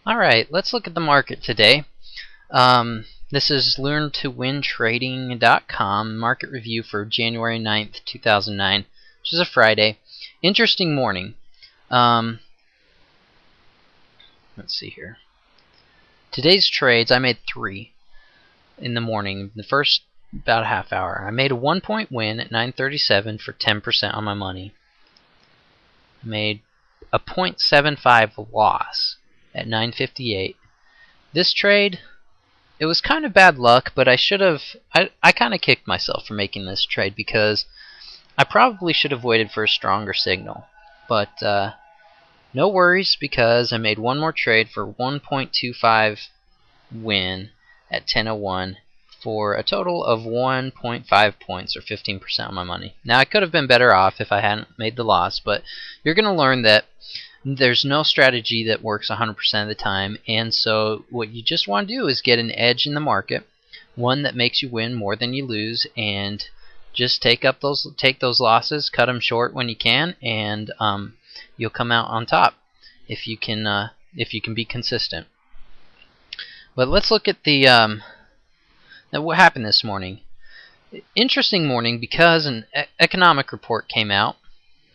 Alright, let's look at the market today. This is learntowintrading.com market review for January 9th, 2009, which is a Friday. Interesting morning. Let's see here. Today's trades, I made 3 in the morning, the first about a half hour. I made a 1-point win at 9:37 for 10% on my money. I made a 0.75 loss at 9:58. This trade, it was kind of bad luck, but I kind of kicked myself for making this trade because I probably should have waited for a stronger signal. But no worries, because I made one more trade for 1.25 win at 10:01 for a total of 1.5 points or 15% on my money. Now I could have been better off if I hadn't made the loss, but you're going to learn that there's no strategy that works 100% of the time, and so what you just want to do is get an edge in the market, one that makes you win more than you lose, and just take those losses, cut them short when you can, and you'll come out on top if you can be consistent. But let's look at now what happened this morning. Interesting morning because an economic report came out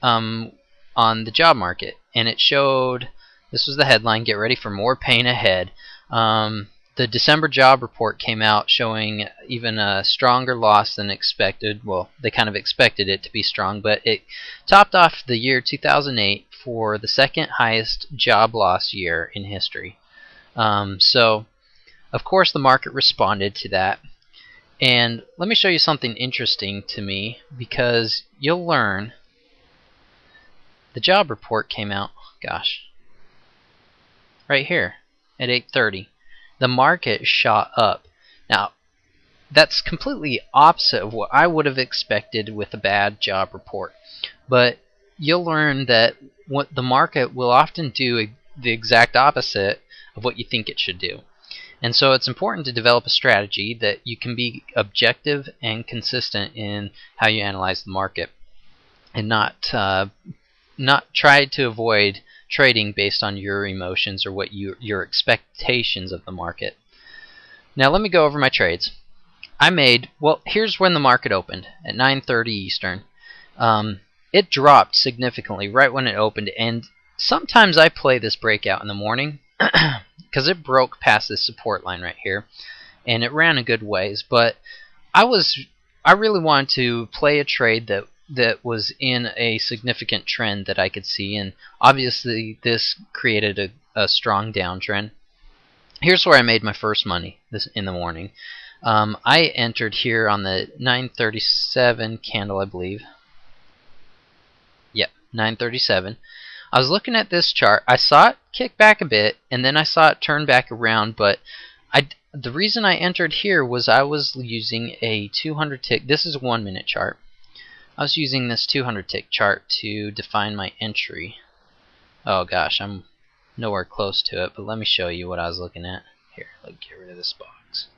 on the job market, and it showed, this was the headline, "Get ready for more pain ahead." The December job report came out showing even a stronger loss than expected. Well, they kind of expected it to be strong, but it topped off the year 2008 for the second highest job loss year in history. So, of course, the market responded to that. And let me show you something interesting to me, because you'll learn. The job report came out, gosh, right here at 8:30. The market shot up. Now, that's completely opposite of what I would have expected with a bad job report. But you'll learn that what the market will often do the exact opposite of what you think it should do. And so it's important to develop a strategy that you can be objective and consistent in how you analyze the market, and not try to avoid trading based on your emotions or what your expectations of the market. Now let me go over my trades. I made, well, here's when the market opened at 9:30 Eastern. It dropped significantly right when it opened, and sometimes I play this breakout in the morning because it broke past this support line right here, and it ran a good ways. But I really wanted to play a trade that was in a significant trend that I could see, and obviously this created a strong downtrend. Here's where I made my first money in the morning. I entered here on the 9:37 candle, I believe. Yep, 9:37. I was looking at this chart. I saw it kick back a bit, and then I saw it turn back around, but the reason I entered here was I was using a 200 tick. This is a 1-minute chart. I was using this 200 tick chart to define my entry. Oh gosh, I'm nowhere close to it, but let me show you what I was looking at. Here, let me get rid of this box.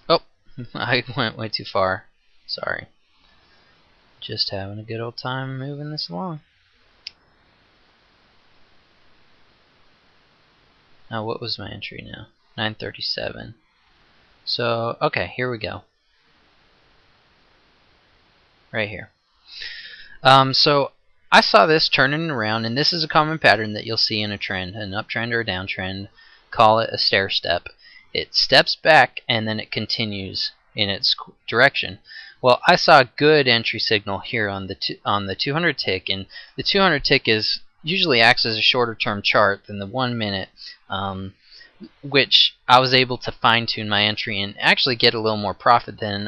Oh, I went way too far. Sorry. Just having a good old time moving this along. Now, what was my entry now? 9:37. So, okay, here we go. Right here. So, I saw this turning around, and this is a common pattern that you'll see in a trend, an uptrend or a downtrend. Call it a stair step. It steps back, and then it continues in its direction. Well, I saw a good entry signal here on the 200 tick, and the 200 tick usually acts as a shorter term chart than the 1 minute, which I was able to fine tune my entry and actually get a little more profit than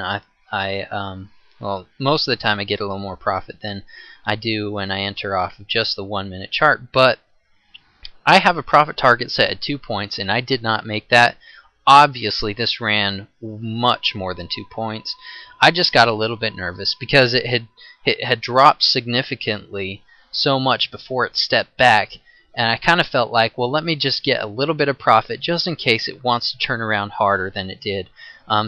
well, most of the time I get a little more profit than I do when I enter off of just the 1 minute chart. But I have a profit target set at 2 points, and I did not make that. Obviously this ran much more than 2 points. I just got a little bit nervous because it had dropped significantly so much before it stepped back, and I kind of felt like, well, let me just get a little bit of profit just in case it wants to turn around harder than it did.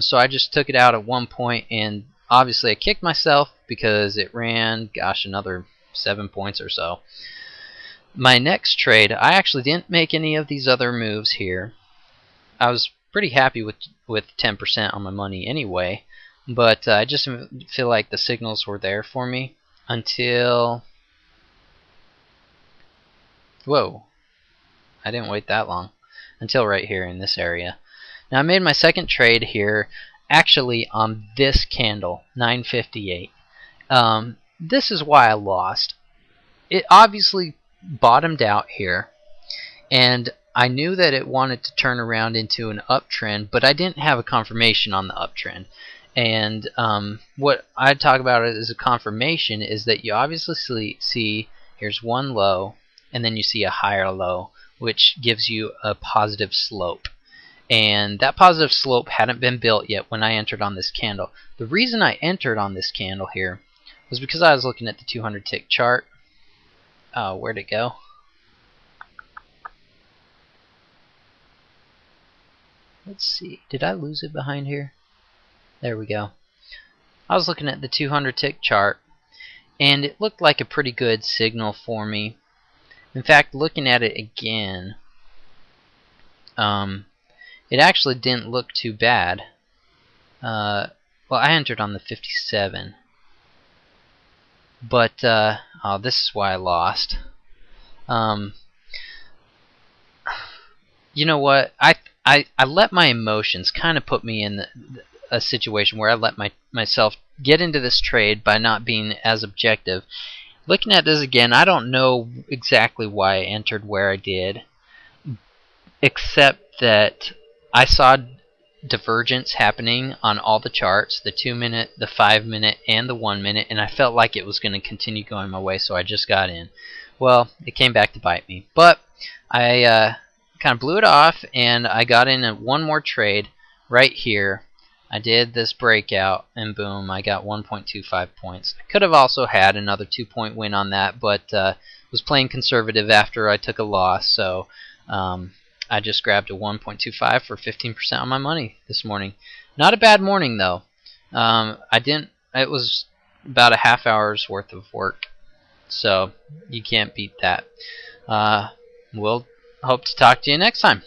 So I just took it out at 1 point, and obviously I kicked myself, because it ran, gosh, another 7 points or so. My next trade, I actually didn't make any of these other moves here. I was pretty happy with 10% on my money anyway, but I just feel like the signals were there for me until... Whoa, I didn't wait that long. Until right here in this area. Now I made my second trade here actually on this candle, 958. This is why I lost. It obviously bottomed out here, and I knew that it wanted to turn around into an uptrend, but I didn't have a confirmation on the uptrend. And what I talk about as a confirmation is that you obviously see here's one low, and then you see a higher low, which gives you a positive slope. And that positive slope hadn't been built yet when I entered on this candle. The reason I entered on this candle here was because I was looking at the 200 tick chart. Oh, where'd it go? Let's see. Did I lose it behind here? There we go. I was looking at the 200 tick chart, and it looked like a pretty good signal for me. In fact, looking at it again, it actually didn't look too bad. Well, I entered on the 57, but oh, this is why I lost. You know what? I let my emotions kind of put me in a situation where I let myself get into this trade by not being as objective. Looking at this again, I don't know exactly why I entered where I did, except that I saw divergence happening on all the charts, the 2 minute, the 5 minute, and the 1 minute, and I felt like it was going to continue going my way, so I just got in. Well, it came back to bite me, but I kind of blew it off, and I got in one more trade right here. I did this breakout, and boom, I got 1.25 points. I could have also had another 2-point win on that, but was playing conservative after I took a loss, so I just grabbed a 1.25 for 15% on my money this morning. Not a bad morning though. It was about a half hour's worth of work, so you can't beat that. We'll hope to talk to you next time.